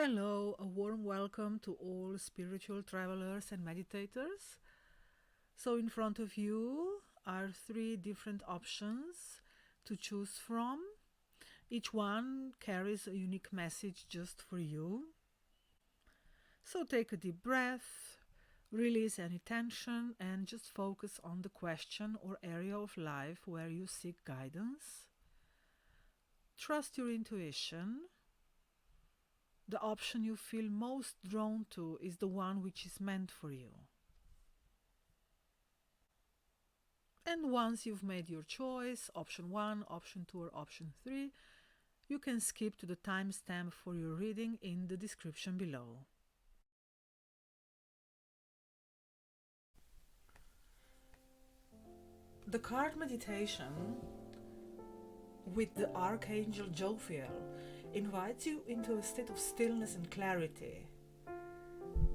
Hello, a warm welcome to all spiritual travelers and meditators. So, in front of you are three different options to choose from. Each one carries a unique message just for you. So, take a deep breath, release any tension, and just focus on the question or area of life where you seek guidance. Trust your intuition. The option you feel most drawn to is the one which is meant for you. And once you've made your choice, option 1, option 2, or option 3, you can skip to the timestamp for your reading in the description below. The card meditation with the Archangel Jophiel invites you into a state of stillness and clarity.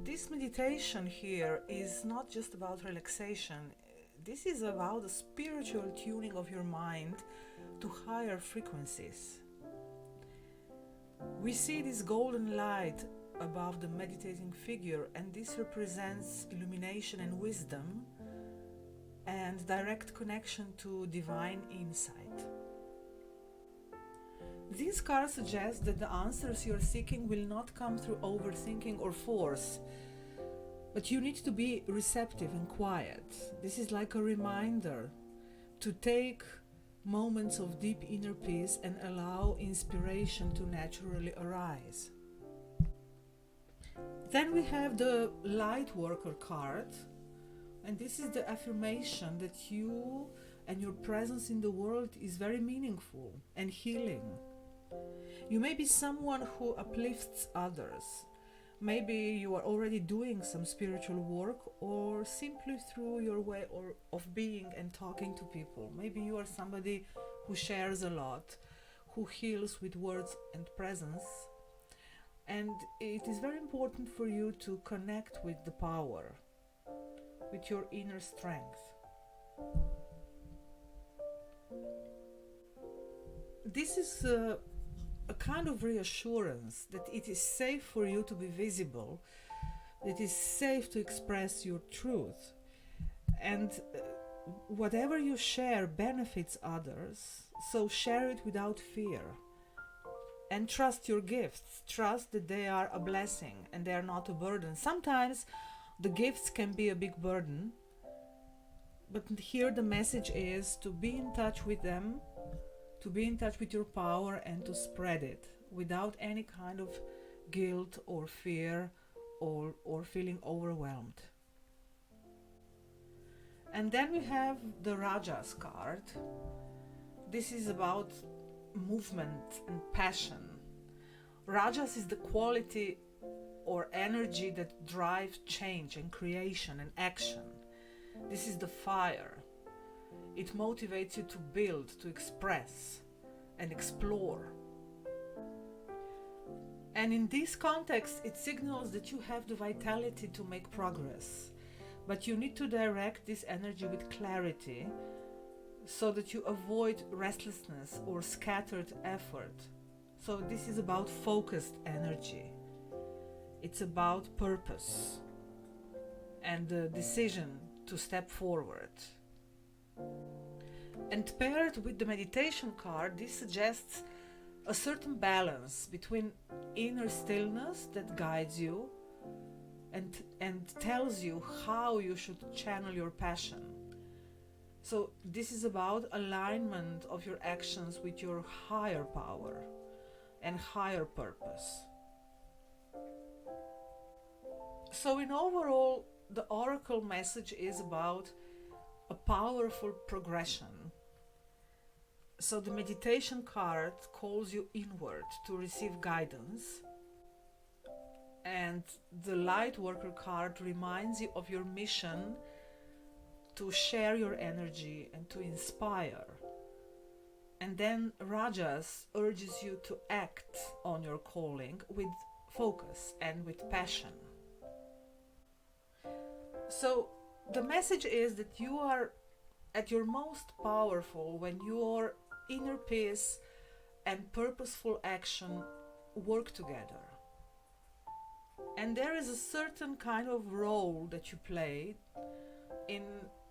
This meditation here is not just about relaxation. This is about the spiritual tuning of your mind to higher frequencies. We see this golden light above the meditating figure, and this represents illumination and wisdom and direct connection to divine insight. This card suggests that the answers you're seeking will not come through overthinking or force, but you need to be receptive and quiet. This is like a reminder to take moments of deep inner peace and allow inspiration to naturally arise. Then we have the Light Worker card, and this is the affirmation that you and your presence in the world is very meaningful and healing. You may be someone who uplifts others. Maybe you are already doing some spiritual work, or simply through your way of being and talking to people. Maybe you are somebody who shares a lot, who heals with words and presence. And it is very important for you to connect with the power, with your inner strength. This is a kind of reassurance that it is safe for you to be visible, that it is safe to express your truth, and whatever you share benefits others, so share it without fear. And trust your gifts, trust that they are a blessing and they are not a burden. Sometimes the gifts can be a big burden, but here the message is to be in touch with them, to be in touch with your power, and to spread it without any kind of guilt or fear or feeling overwhelmed. And then we have the Rajas card. This is about movement and passion. Rajas is the quality or energy that drives change and creation and action. This is the fire. It motivates you to build, to express, and explore. And in this context, it signals that you have the vitality to make progress. But you need to direct this energy with clarity so that you avoid restlessness or scattered effort. So this is about focused energy. It's about purpose and the decision to step forward. And paired with the meditation card, this suggests a certain balance between inner stillness that guides you and tells you how you should channel your passion. So this is about alignment of your actions with your higher power and higher purpose. So in overall, the oracle message is about a powerful progression. So the meditation card calls you inward to receive guidance, and the light worker card reminds you of your mission to share your energy and to inspire. And then Rajas urges you to act on your calling with focus and with passion. So the message is that you are at your most powerful when your inner peace and purposeful action work together. And there is a certain kind of role that you play in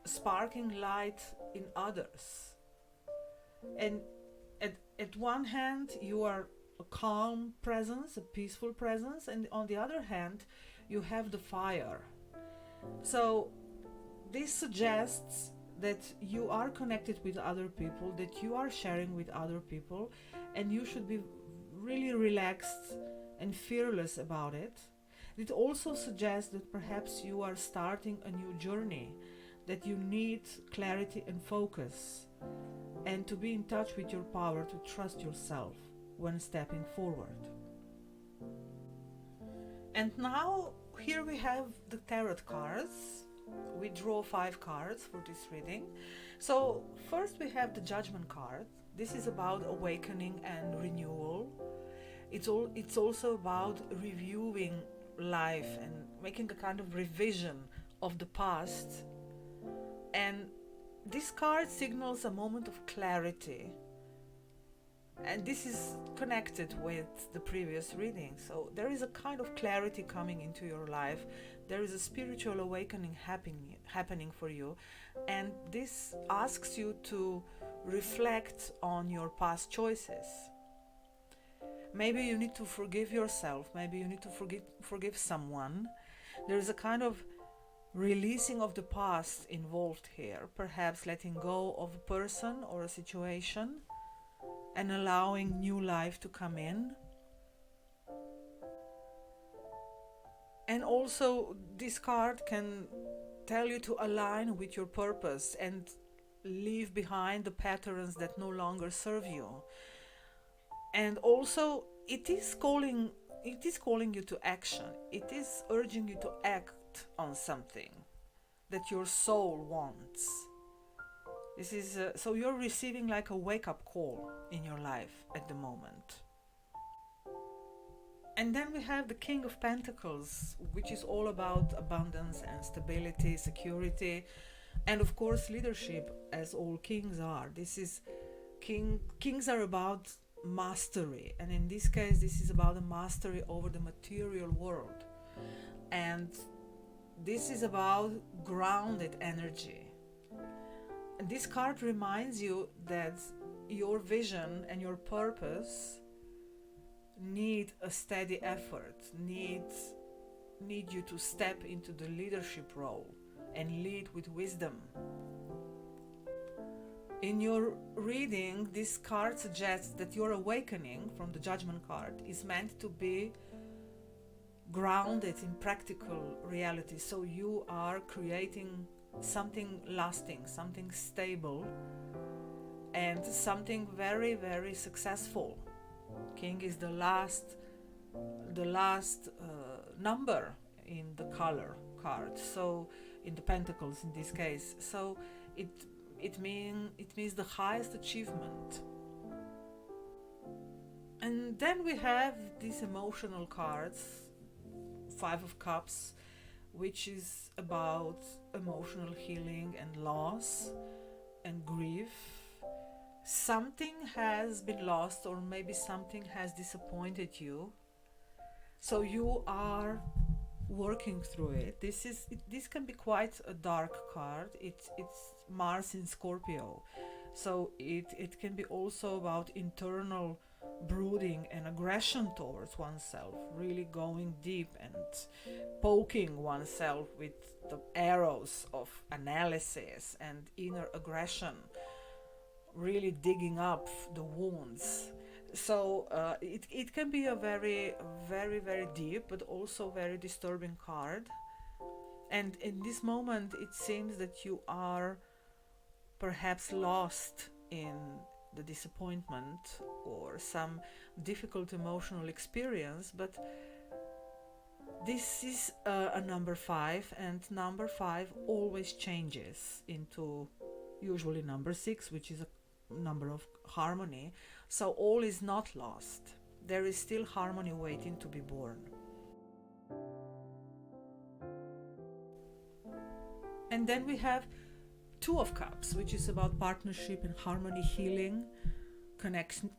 sparking light in others. And at one hand, you are a calm presence, a peaceful presence, and on the other hand, you have the fire. So this suggests that you are connected with other people, that you are sharing with other people, and you should be really relaxed and fearless about it. It also suggests that perhaps you are starting a new journey, that you need clarity and focus, and to be in touch with your power, to trust yourself when stepping forward. And now, here we have the tarot cards. We draw 5 cards for this reading. So, first we have the Judgment card. This is about awakening and renewal. It's also about reviewing life and making a kind of revision of the past. And this card signals a moment of clarity. And this is connected with the previous reading. So there is a kind of clarity coming into your life. There is a spiritual awakening happening for you. And this asks you to reflect on your past choices. Maybe you need to forgive yourself. Maybe you need to forgive someone. There is a kind of releasing of the past involved here. Perhaps letting go of a person or a situation and allowing new life to come in. And also, this card can tell you to align with your purpose and leave behind the patterns that no longer serve you. And also, it is calling you to action. It is urging you to act on something that your soul wants. This is so you're receiving like a wake-up call in your life at the moment. And then we have the King of Pentacles, which is all about abundance and stability, security, and of course leadership, as all kings are. Kings are about mastery, and in this case this is about a mastery over the material world, and this is about grounded energy. And this card reminds you that your vision and your purpose need a steady effort, need you to step into the leadership role and lead with wisdom. In your reading, this card suggests that your awakening from the Judgment card is meant to be grounded in practical reality. So you are creating something lasting, something stable, and something very, very successful. King is the last number in the color card, so in the Pentacles in this case. So it means the highest achievement. And then we have these emotional cards, 5 of Cups, which is about emotional healing and loss and grief. Something has been lost, or maybe something has disappointed you, so you are working through it. This can be quite a dark card. It's Mars in Scorpio, so it can be also about internal brooding and aggression towards oneself, really going deep and poking oneself with the arrows of analysis and inner aggression, really digging up the wounds. So it can be a very, very, very deep but also very disturbing card. And in this moment it seems that you are perhaps lost in the disappointment or some difficult emotional experience, but this is a number 5, and number 5 always changes into usually number 6, which is a number of harmony. So all is not lost. There is still harmony waiting to be born. And then we have 2 of Cups, which is about partnership and harmony, healing,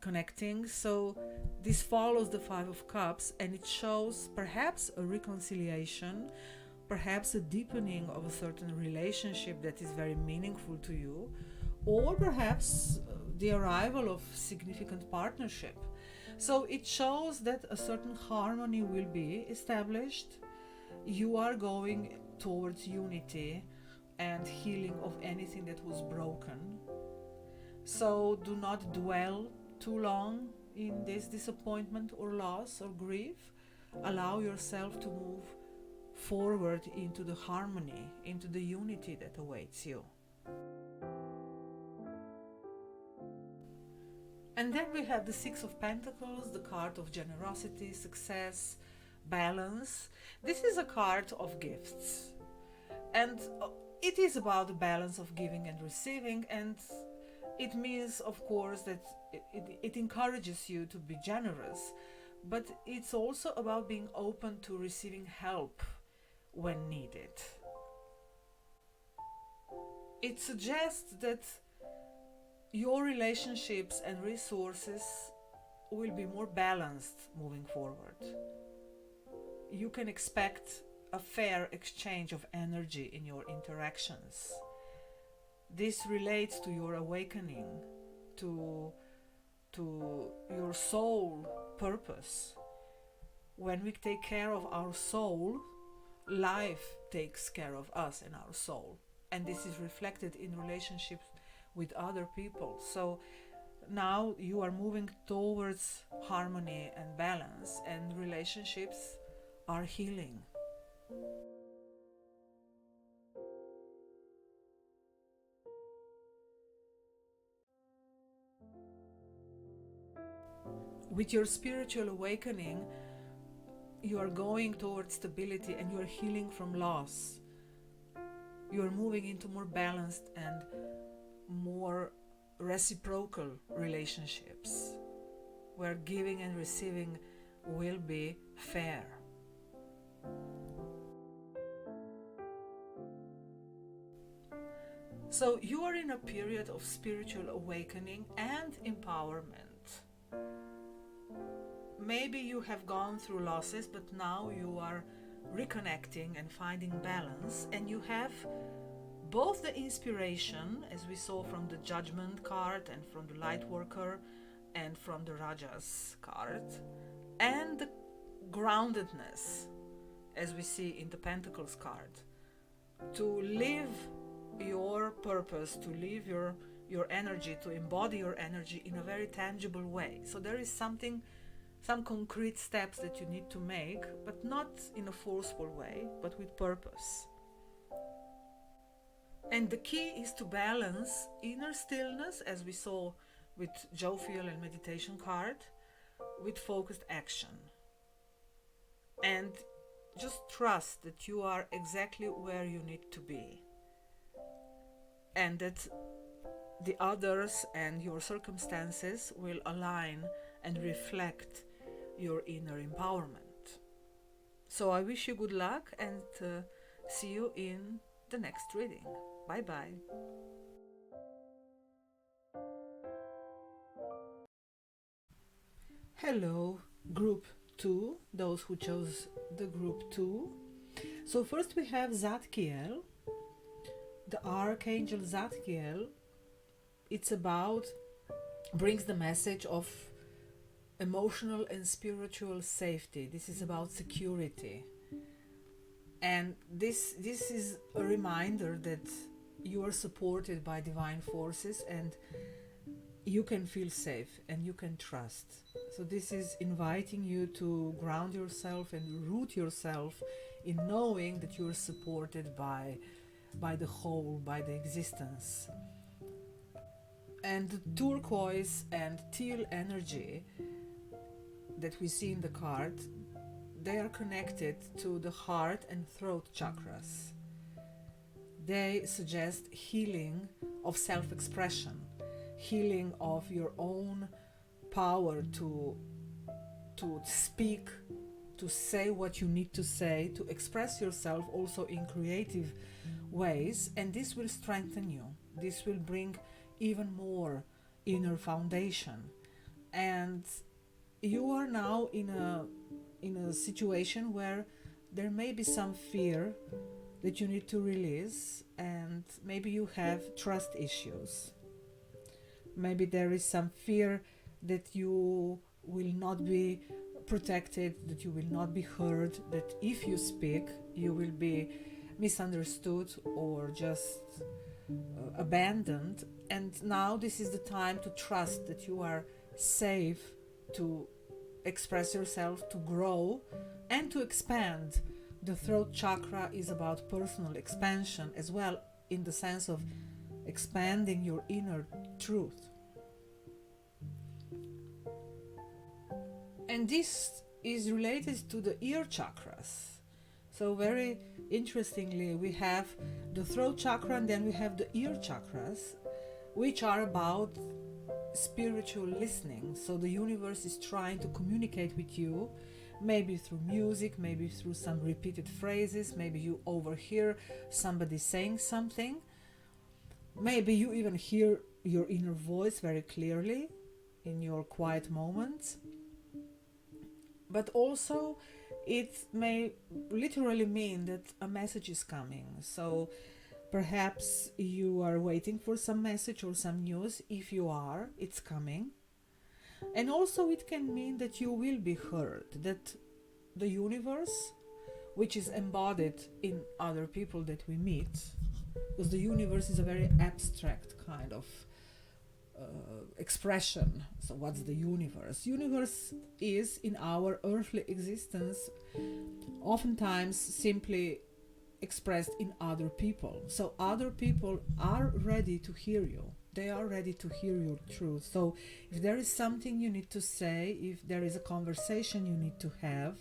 connecting. So this follows the Five of Cups, and it shows perhaps a reconciliation, perhaps a deepening of a certain relationship that is very meaningful to you, or perhaps the arrival of significant partnership. So it shows that a certain harmony will be established. You are going towards unity and healing of anything that was broken. So do not dwell too long in this disappointment or loss or grief. Allow yourself to move forward into the harmony, into the unity that awaits you. And then we have the Six of Pentacles, the card of generosity, success, balance. This is a card of gifts. And it is about the balance of giving and receiving, and it means, of course, that it encourages you to be generous, but it's also about being open to receiving help when needed. It suggests that your relationships and resources will be more balanced moving forward. You can expect a fair exchange of energy in your interactions. This relates to your awakening, to your soul purpose. When we take care of our soul, life takes care of us and our soul. And this is reflected in relationships with other people. So now you are moving towards harmony and balance, and relationships are healing. With your spiritual awakening, you are going towards stability and you are healing from loss. You are moving into more balanced and more reciprocal relationships, where giving and receiving will be fair. So you are in a period of spiritual awakening and empowerment. Maybe you have gone through losses, but now you are reconnecting and finding balance, and you have both the inspiration, as we saw from the Judgment card and from the Lightworker and from the Rajas card, and the groundedness, as we see in the Pentacles card, to live your purpose, to live your energy, to embody your energy in a very tangible way. So there is some concrete steps that you need to make, but not in a forceful way, but with purpose. And the key is to balance inner stillness, as we saw with Jovial and Meditation card, with focused action. And just trust that you are exactly where you need to be, and that the others and your circumstances will align and reflect your inner empowerment. So I wish you good luck, and see you in the next reading. Bye bye. Hello, group 2, those who chose the group 2. So first we have Zadkiel, the Archangel Zadkiel. It's about, brings the message of emotional and spiritual safety. This is about security. And this is a reminder that you are supported by divine forces, and you can feel safe and you can trust. So this is inviting you to ground yourself and root yourself in knowing that you are supported by the whole, by the existence. And the turquoise and teal energy that we see in the card, they are connected to the heart and throat chakras. They suggest healing of self-expression, healing of your own power to speak, to say what you need to say, to express yourself also in creative ways, and this will strengthen you. This will bring even more inner foundation. And you are now in a situation where there may be some fear that you need to release, and maybe you have trust issues. Maybe there is some fear that you will not be protected, that you will not be heard, that if you speak, you will be misunderstood or just abandoned. And now this is the time to trust that you are safe to express yourself, to grow, and to expand. The throat chakra is about personal expansion as well, in the sense of expanding your inner truth. And this is related to the ear chakras. So, very interestingly, we have the throat chakra and then we have the ear chakras, which are about spiritual listening. So, the universe is trying to communicate with you, maybe through music, maybe through some repeated phrases, maybe you overhear somebody saying something, maybe you even hear your inner voice very clearly in your quiet moments. But also, it may literally mean that a message is coming. So perhaps you are waiting for some message or some news. If you are, it's coming. And also, it can mean that you will be heard, that the universe, which is embodied in other people that we meet, because the universe is a very abstract kind of expression. So what's the universe? Universe is, in our earthly existence, oftentimes simply expressed in other people. So other people are ready to hear you. They are ready to hear your truth. So if there is something you need to say, if there is a conversation you need to have,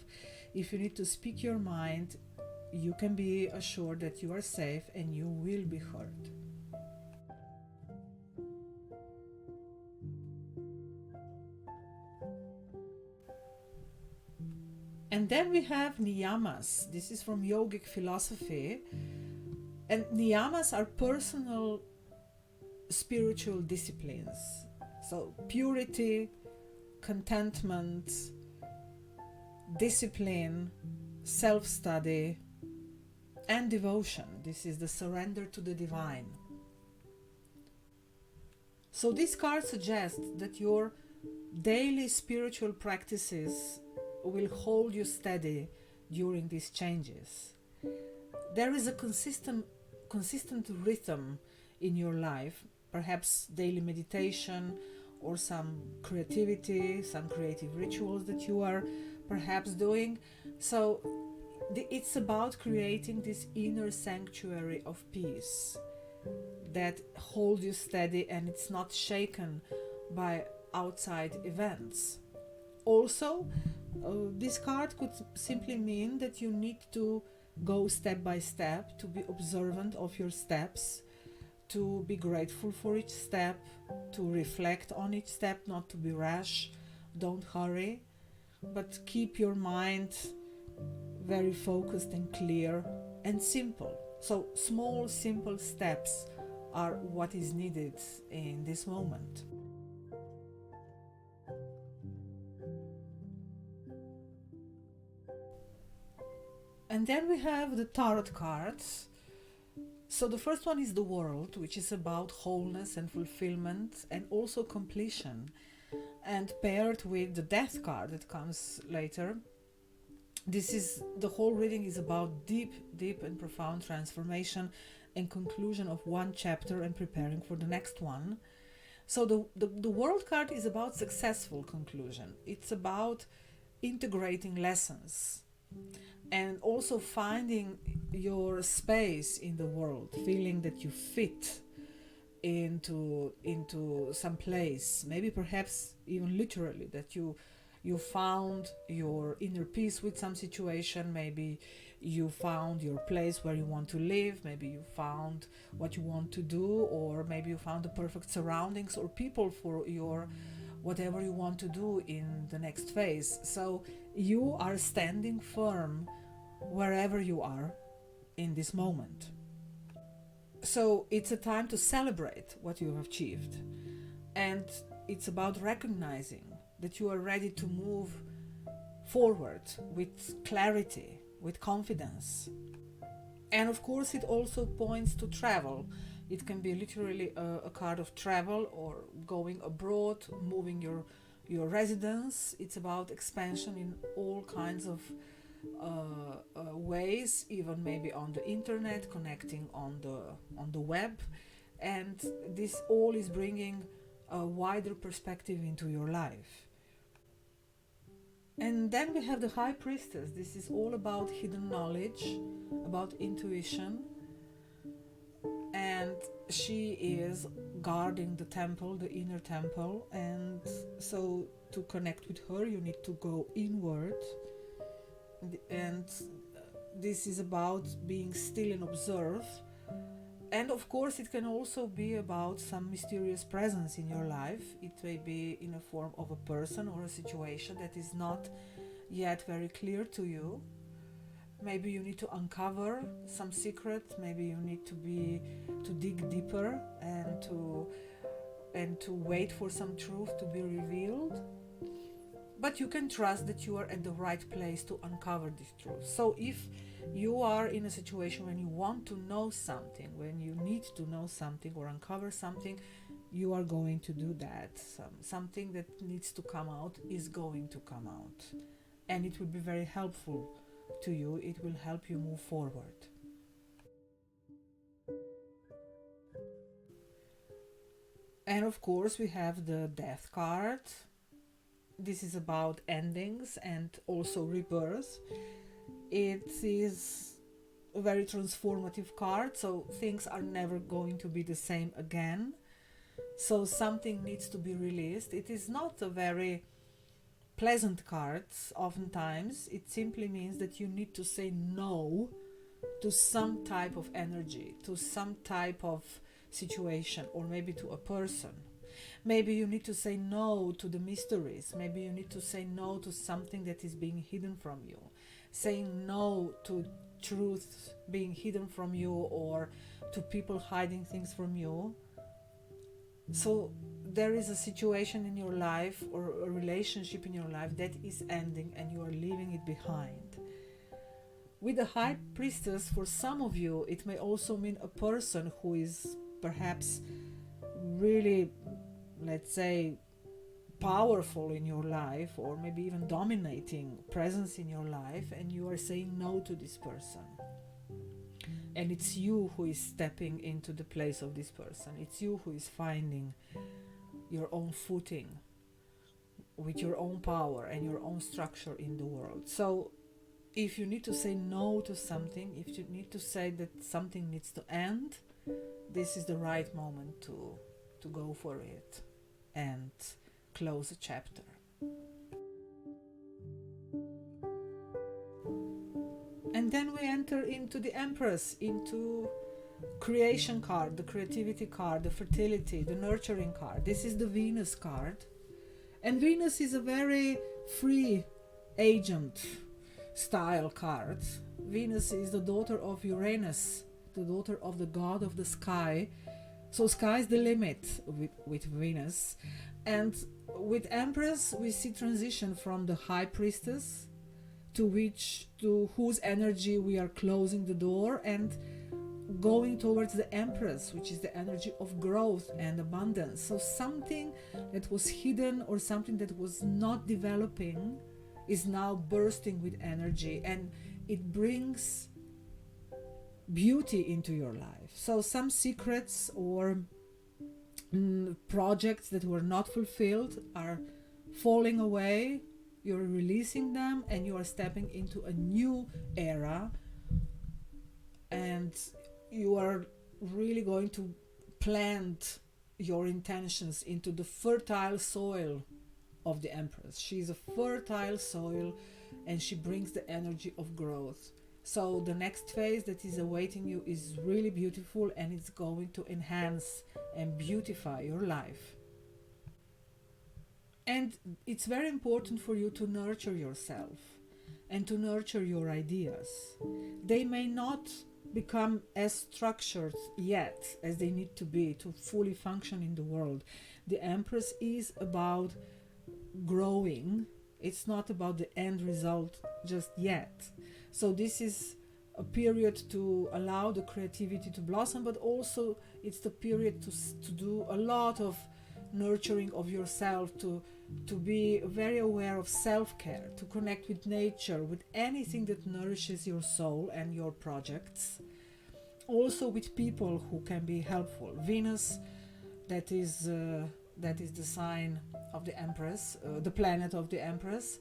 if you need to speak your mind, you can be assured that you are safe and you will be heard. And then we have niyamas. This is from yogic philosophy. And niyamas are personal spiritual disciplines. So purity, contentment, discipline, self-study, and devotion. This is the surrender to the divine. So this card suggests that your daily spiritual practices will hold you steady during these changes. There is a consistent rhythm in your life, perhaps daily meditation or some creativity, some creative rituals that you are perhaps doing. So it's about creating this inner sanctuary of peace that holds you steady and it's not shaken by outside events. Also, this card could simply mean that you need to go step by step, to be observant of your steps, to be grateful for each step, to reflect on each step, not to be rash, don't hurry, but keep your mind very focused and clear and simple. So small, simple steps are what is needed in this moment. And then we have the tarot cards. So the first one is the World, which is about wholeness and fulfillment and also completion. And paired with the Death card that comes later, the whole reading is about deep and profound transformation and conclusion of one chapter and preparing for the next one. So the World card is about successful conclusion. It's about integrating lessons and also finding your space in the world, feeling that you fit into some place, maybe perhaps even literally, that you found your inner peace with some situation, maybe you found your place where you want to live, maybe you found what you want to do, or maybe you found the perfect surroundings or people for your whatever you want to do in the next phase. So you are standing firm wherever you are in this moment. So it's a time to celebrate what you have achieved. And it's about recognizing that you are ready to move forward with clarity, with confidence. And of course, it also points to travel. It can be literally a card of travel or going abroad, moving your residence. It's about expansion in all kinds of ways, even maybe on the internet, connecting on the web, and this all is bringing a wider perspective into your life. And then we have the High Priestess. This is all about hidden knowledge, about intuition, and she is guarding the temple, the inner temple. And so to connect with her, you need to go inward. And this is about being still and observe. And of course, it can also be about some mysterious presence in your life. It may be in a form of a person or a situation that is not yet very clear to you. Maybe you need to uncover some secret. Maybe you need to dig deeper and to wait for some truth to be revealed. But you can trust that you are at the right place to uncover this truth. So if you are in a situation when you want to know something, when you need to know something or uncover something, you are going to do that. Something that needs to come out is going to come out. And it will be very helpful to you. It will help you move forward. And of course, we have the Death card. This is about endings and also rebirth. It is a very transformative card, so things are never going to be the same again. So something needs to be released. It is not a very pleasant card oftentimes. It simply means that you need to say no to some type of energy, to some type of situation, or maybe to a person. Maybe you need to say no to the mysteries. Maybe you need to say no to something that is being hidden from you. Saying no to truth being hidden from you, or to people hiding things from you. So there is a situation in your life or a relationship in your life that is ending and you are leaving it behind. With the High Priestess, for some of you, it may also mean a person who is perhaps really, let's say, powerful in your life, or maybe even dominating presence in your life, and you are saying no to this person. And it's you who is stepping into the place of this person. It's you who is finding your own footing with your own power and your own structure in the world. So if you need to say no to something, if you need to say that something needs to end, this is the right moment to go for it and close a chapter. And then we enter into the Empress, into creation card, the creativity card, the fertility, the nurturing card. This is the Venus card. And Venus is a very free agent style card. Venus is the daughter of Uranus, the daughter of the god of the sky. So sky is the limit with Venus. And with Empress, we see transition from the High Priestess to whose energy we are closing the door, and going towards the Empress, which is the energy of growth and abundance. So something that was hidden or something that was not developing is now bursting with energy, and it brings beauty into your life. So some secrets or projects that were not fulfilled are falling away. You're releasing them and you are stepping into a new era, and you are really going to plant your intentions into the fertile soil of the Empress. She's a fertile soil and she brings the energy of growth. So the next phase that is awaiting you is really beautiful, and it's going to enhance and beautify your life. And it's very important for you to nurture yourself and to nurture your ideas. They may not become as structured yet as they need to be to fully function in the world. The Empress is about growing, it's not about the end result just yet. So this is a period to allow the creativity to blossom, but also it's the period to do a lot of nurturing of yourself, to be very aware of self-care, to connect with nature, with anything that nourishes your soul and your projects, also with people who can be helpful. Venus, that is the sign of the Empress, the planet of the Empress.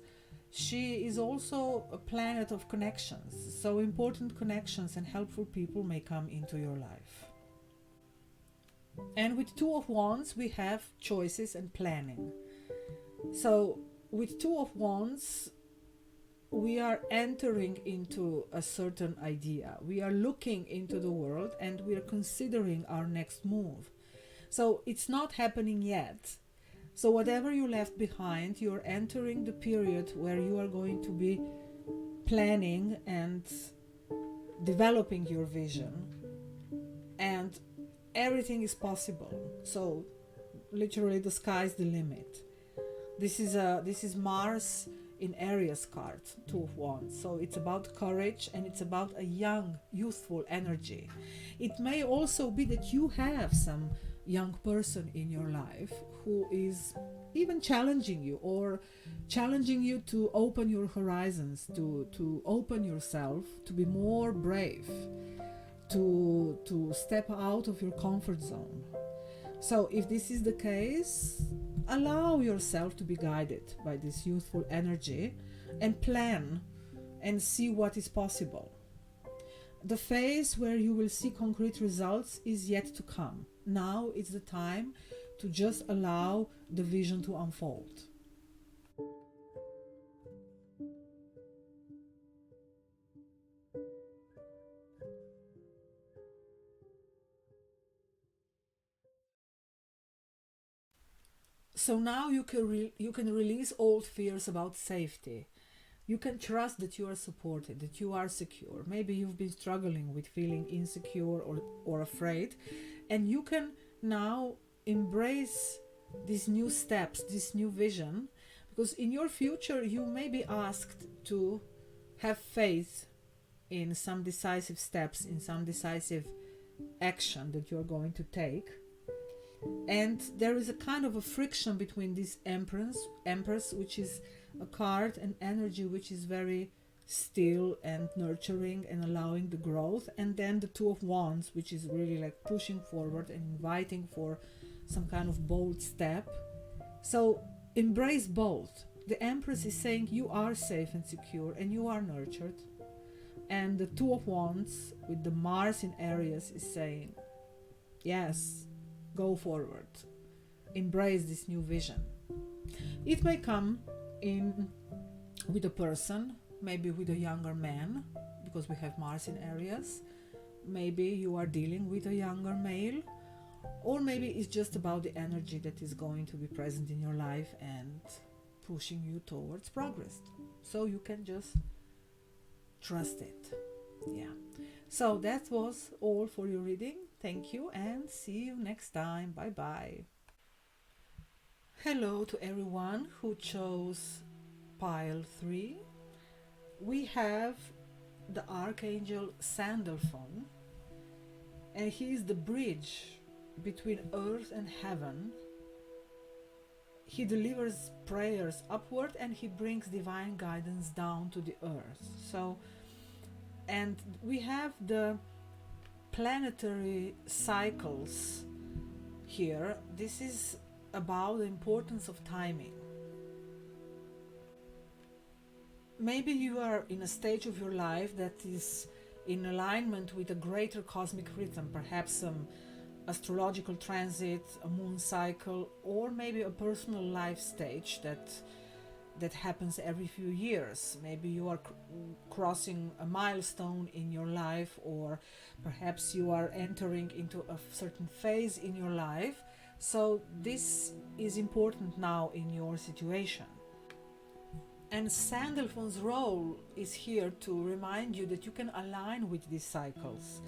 She is also a planet of connections, so important connections and helpful people may come into your life. And with Two of Wands, we have choices and planning. So with Two of Wands, we are entering into a certain idea. We are looking into the world and we are considering our next move. So it's not happening yet. So whatever you left behind, you're entering the period where you are going to be planning and developing your vision, and everything is possible. So literally the sky's the limit. This is Mars in Aries card, Two of Wands. So it's about courage and it's about a young, youthful energy. It may also be that you have some young person in your life who is even challenging you, or challenging you to open your horizons, to open yourself, to be more brave, to step out of your comfort zone. So if this is the case, allow yourself to be guided by this youthful energy and plan and see what is possible. The phase where you will see concrete results is yet to come. Now it's the time to just allow the vision to unfold. So now you can release old fears about safety. You can trust that you are supported, that you are secure. Maybe you've been struggling with feeling insecure or afraid, and you can now embrace these new steps, this new vision, because in your future you may be asked to have faith in some decisive steps, in some decisive action that you're going to take. And there is a kind of a friction between this Empress, which is a card and energy which is very still and nurturing and allowing the growth, and then the Two of Wands, which is really like pushing forward and inviting for some kind of bold step. So embrace both. The Empress is saying you are safe and secure and you are nurtured, and the Two of Wands with the Mars in Aries is saying yes, go forward, embrace this new vision. It may come in with a person, maybe with a younger man, because we have Mars in Aries. Maybe you are dealing with a younger male, or maybe it's just about the energy that is going to be present in your life and pushing you towards progress. So you can just trust it. Yeah. So that was all for your reading. Thank you and see you next time. Bye bye. Hello to everyone who chose pile 3. We have the Archangel Sandalphon, and he is the bridge between earth and heaven. He delivers prayers upward and he brings divine guidance down to the earth. So, and we have the planetary cycles here. This is about the importance of timing. Maybe you are in a stage of your life that is in alignment with a greater cosmic rhythm, perhaps some astrological transit, a moon cycle, or maybe a personal life stage that happens every few years. Maybe you are crossing a milestone in your life, or perhaps you are entering into a certain phase in your life. So this is important now in your situation. And Sandalphon's role is here to remind you that you can align with these cycles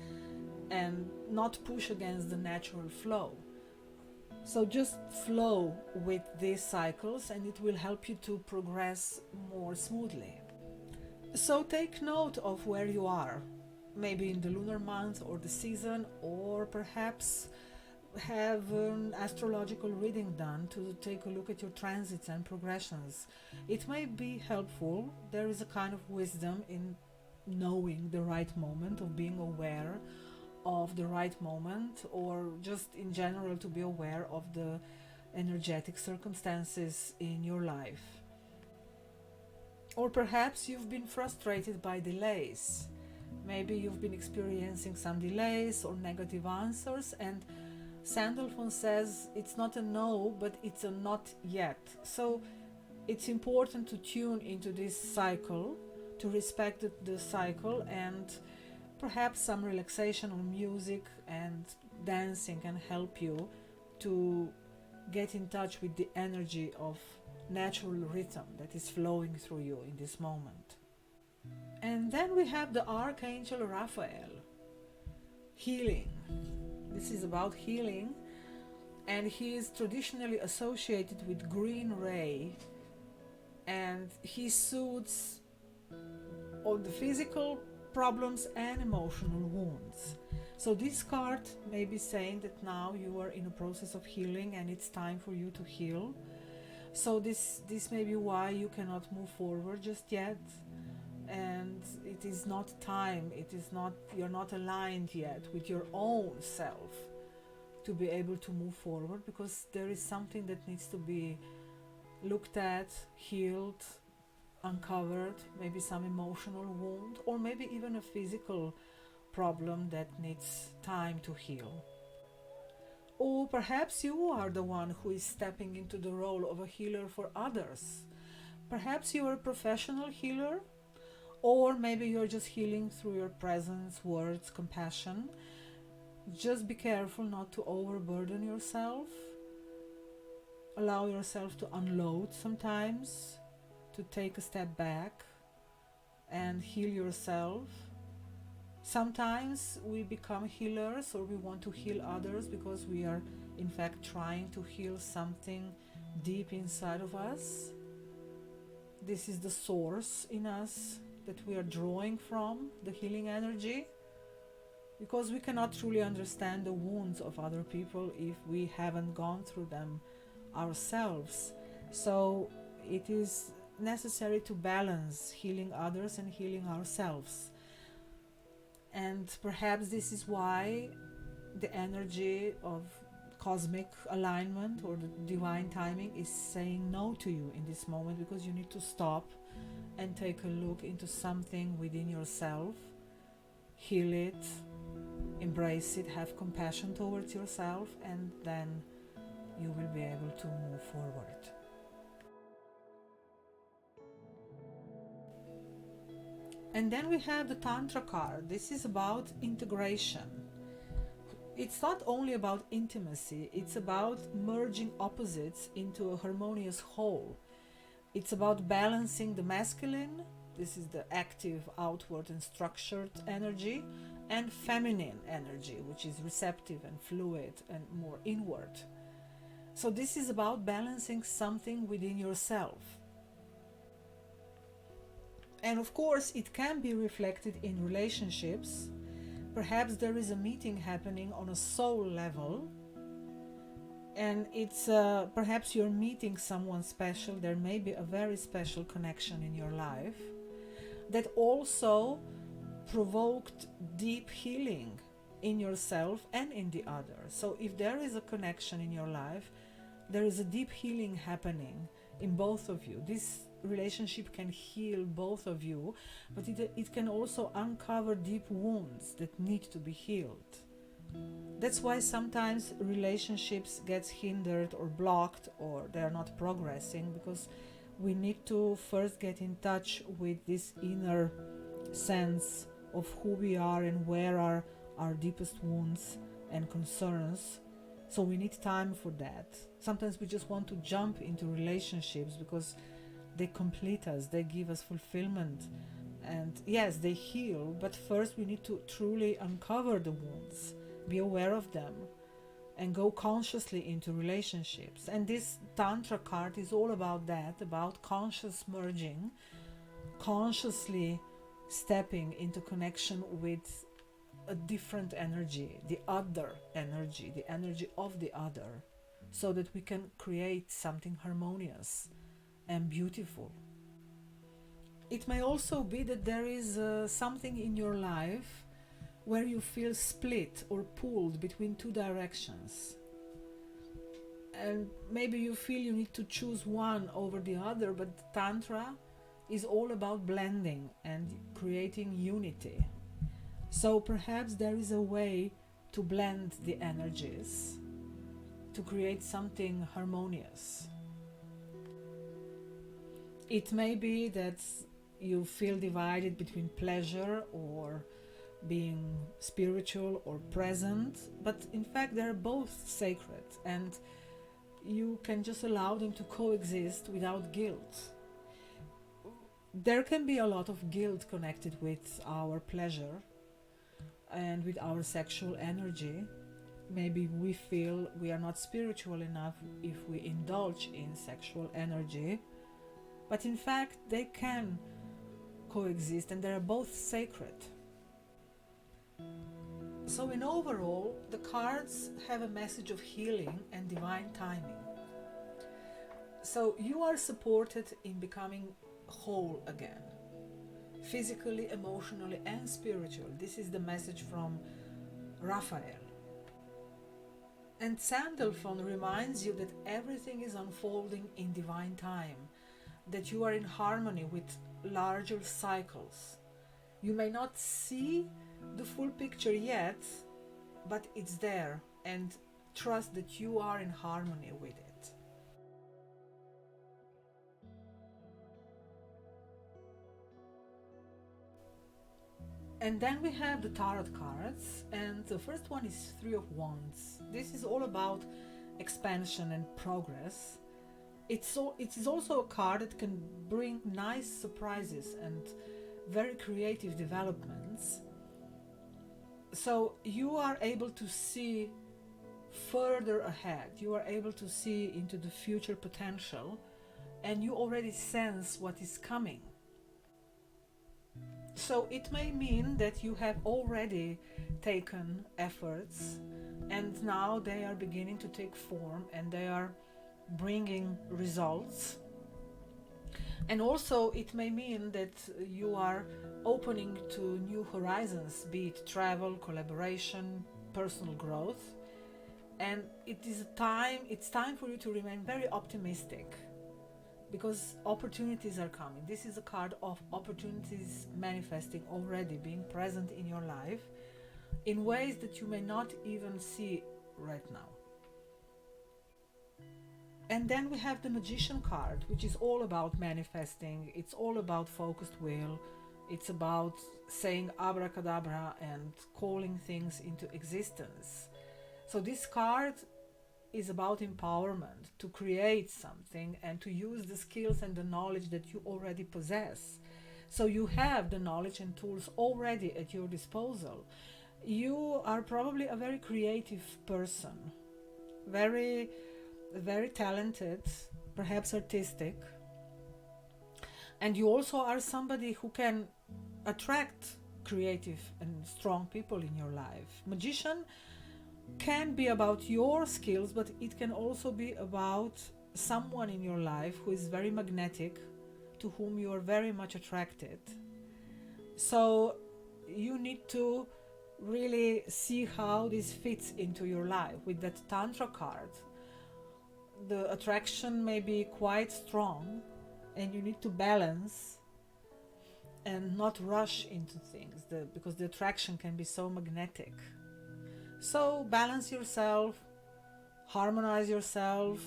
and not push against the natural flow. So just flow with these cycles and it will help you to progress more smoothly. So take note of where you are, maybe in the lunar month or the season, or perhaps have an astrological reading done to take a look at your transits and progressions. It may be helpful. There is a kind of wisdom in knowing the right moment, of being aware of the right moment, or just in general to be aware of the energetic circumstances in your life. Or perhaps you've been frustrated by delays. Maybe you've been experiencing some delays or negative answers, and Sandalphon says it's not a no, but it's a not yet. So it's important to tune into this cycle, to respect the cycle, and perhaps some relaxation or music and dancing can help you to get in touch with the energy of natural rhythm that is flowing through you in this moment. And then we have the Archangel Raphael, healing. This is about healing, and he is traditionally associated with green ray, and he soothes all the physical problems and emotional wounds. So this card may be saying that now you are in a process of healing and it's time for you to heal. So this may be why you cannot move forward just yet, and it is not time, you're not aligned yet with your own self to be able to move forward, because there is something that needs to be looked at, healed, uncovered, maybe some emotional wound, or maybe even a physical problem that needs time to heal. Or perhaps you are the one who is stepping into the role of a healer for others. Perhaps you are a professional healer, or maybe you're just healing through your presence, words, compassion. Just be careful not to overburden yourself. Allow yourself to unload sometimes, to take a step back and heal yourself. Sometimes we become healers, or we want to heal others because we are in fact trying to heal something deep inside of us. This is the source in us that we are drawing from, the healing energy, because we cannot truly understand the wounds of other people if we haven't gone through them ourselves. So it is necessary to balance healing others and healing ourselves. And perhaps this is why the energy of cosmic alignment or the divine timing is saying no to you in this moment, because you need to stop and take a look into something within yourself, heal it, embrace it, have compassion towards yourself, and then you will be able to move forward. And then we have the Tantra card. This is about integration. It's not only about intimacy, it's about merging opposites into a harmonious whole. It's about balancing the masculine, this is the active, outward and structured energy, and feminine energy, which is receptive and fluid and more inward. So this is about balancing something within yourself. And of course, it can be reflected in relationships. Perhaps there is a meeting happening on a soul level, and it's perhaps you're meeting someone special. There may be a very special connection in your life that also provoked deep healing in yourself and in the other. So if there is a connection in your life, there is a deep healing happening in both of you. This relationship can heal both of you, but it can also uncover deep wounds that need to be healed. That's why sometimes relationships get hindered or blocked, or they're not progressing, because we need to first get in touch with this inner sense of who we are and where are our deepest wounds and concerns. So we need time for that. Sometimes we just want to jump into relationships because They complete us, they give us fulfillment. And yes, they heal, but first we need to truly uncover the wounds, be aware of them, and go consciously into relationships. And this Tantra card is all about that, about conscious merging, consciously stepping into connection with a different energy, the other energy, the energy of the other, so that we can create something harmonious and beautiful. It may also be that there is something in your life where you feel split or pulled between two directions. And maybe you feel you need to choose one over the other, but Tantra is all about blending and creating unity. So perhaps there is a way to blend the energies to create something harmonious. It may be that you feel divided between pleasure or being spiritual or present, but in fact they're both sacred, and you can just allow them to coexist without guilt. There can be a lot of guilt connected with our pleasure and with our sexual energy. Maybe we feel we are not spiritual enough if we indulge in sexual energy, but in fact they can coexist and they are both sacred. So in overall, the cards have a message of healing and divine timing. So you are supported in becoming whole again, physically, emotionally, and spiritually. This is the message from Raphael. And Sandalphon reminds you that everything is unfolding in divine time, that you are in harmony with larger cycles. You may not see the full picture yet, but it's there, and trust that you are in harmony with it. And then we have the tarot cards, and the first one is Three of Wands. This is all about expansion and progress. It is also a card that can bring nice surprises and very creative developments. So you are able to see further ahead, you are able to see into the future potential, and you already sense what is coming. So it may mean that you have already taken efforts and now they are beginning to take form and they are bringing results. And also it may mean that you are opening to new horizons, be it travel, collaboration, personal growth. And it's time for you to remain very optimistic, because opportunities are coming. This is a card of opportunities manifesting already, being present in your life in ways that you may not even see right now. And then we have the Magician card, which is all about manifesting. It's all about focused will. It's about saying abracadabra and calling things into existence. So this card is about empowerment, to create something and to use the skills and the knowledge that you already possess. So you have the knowledge and tools already at your disposal. You are probably a very creative person, very, very talented, perhaps artistic. And you also are somebody who can attract creative and strong people in your life. Magician can be about your skills, but it can also be about someone in your life who is very magnetic, to whom you are very much attracted. So you need to really see how this fits into your life. With that Tantra card, the attraction may be quite strong and you need to balance and not rush into things, because the attraction can be so magnetic. So balance yourself, harmonize yourself,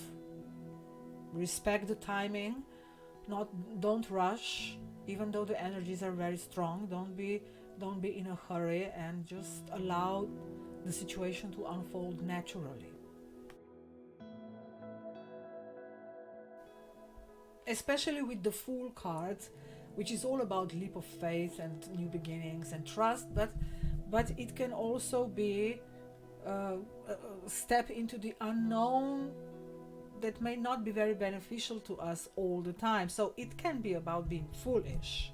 respect the timing, don't rush, even though the energies are very strong. Don't be in a hurry and just allow the situation to unfold naturally. especially with the Fool card, which is all about leap of faith and new beginnings and trust, but it can also be a step into the unknown that may not be very beneficial to us all the time. So it can be about being foolish.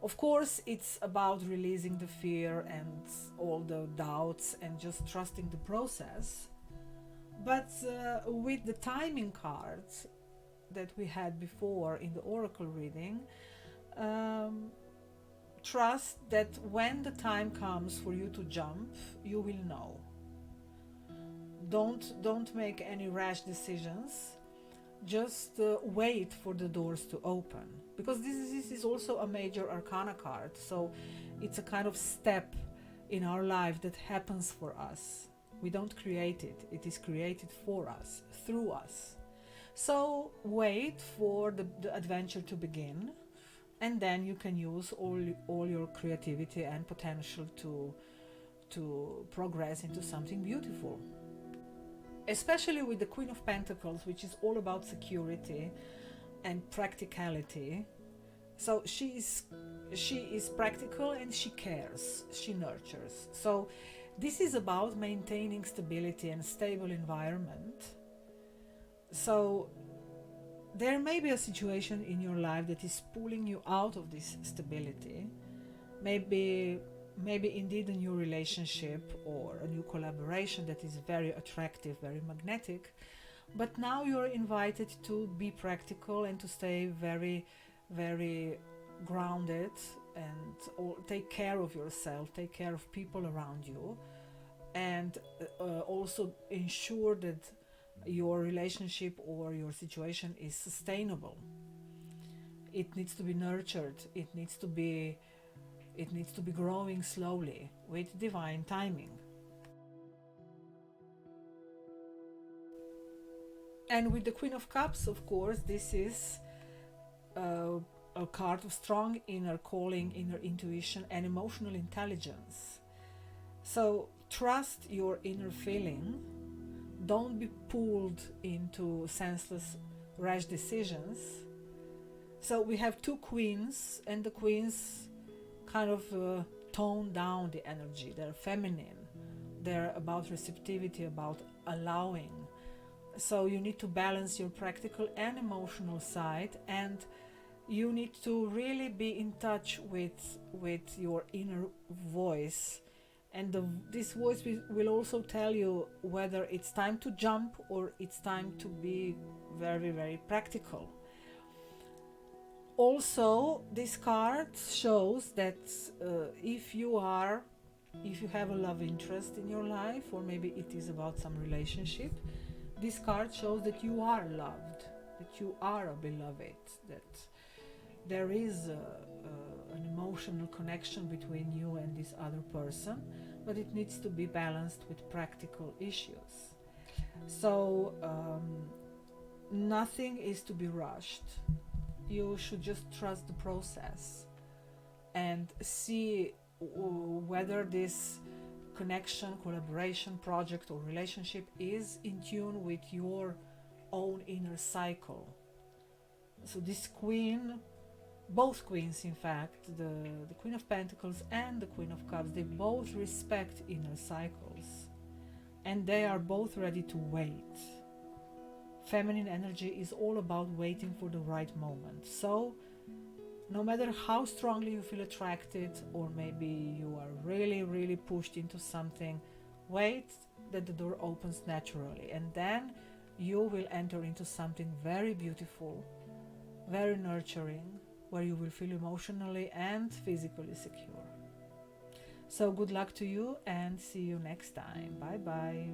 Of course, it's about releasing the fear and all the doubts and just trusting the process. But with the timing cards that we had before in the oracle reading, um, trust that when the time comes for you to jump, you will know. Don't make any rash decisions. Just wait for the doors to open, because this is also a major arcana card, so it's a kind of step in our life that happens for us. We don't create it, it is created for us, through us. So wait for the adventure to begin, and then you can use all your creativity and potential to progress into something beautiful. Especially with the Queen of Pentacles, which is all about security and practicality. So she is practical, and she cares, she nurtures. So this is about maintaining stability and stable environment. So there may be a situation in your life that is pulling you out of this stability. Maybe indeed a new relationship or a new collaboration that is very attractive, very magnetic, but now you're invited to be practical and to stay very, very grounded and take care of yourself, take care of people around you, and also ensure that your relationship or your situation is sustainable. It needs to be nurtured, it needs to be growing slowly with divine timing. And with the Queen of Cups, of course, this is a card of strong inner calling, inner intuition, and emotional intelligence. So trust your inner feeling. Don't be pulled into senseless, rash decisions. So we have two queens, and the queens kind of tone down the energy. They're feminine, they're about receptivity, about allowing. So you need to balance your practical and emotional side, and you need to really be in touch with your inner voice, and this voice will also tell you whether it's time to jump or it's time to be very, very practical. Also, this card shows that if you have a love interest in your life, or maybe it is about some relationship, this card shows that you are loved, that you are a beloved, that there is an emotional connection between you and this other person, but it needs to be balanced with practical issues. So nothing is to be rushed. You should just trust the process and see whether this connection, collaboration, project, or relationship is in tune with your own inner cycle. So this queen, both queens in fact, the Queen of Pentacles and the Queen of Cups, they both respect inner cycles, and they are both ready to wait. Feminine energy is all about waiting for the right moment. So no matter how strongly you feel attracted, or maybe you are really, really pushed into something, wait that the door opens naturally, and then you will enter into something very beautiful, very nurturing, where you will feel emotionally and physically secure. So good luck to you, and see you next time. Bye bye.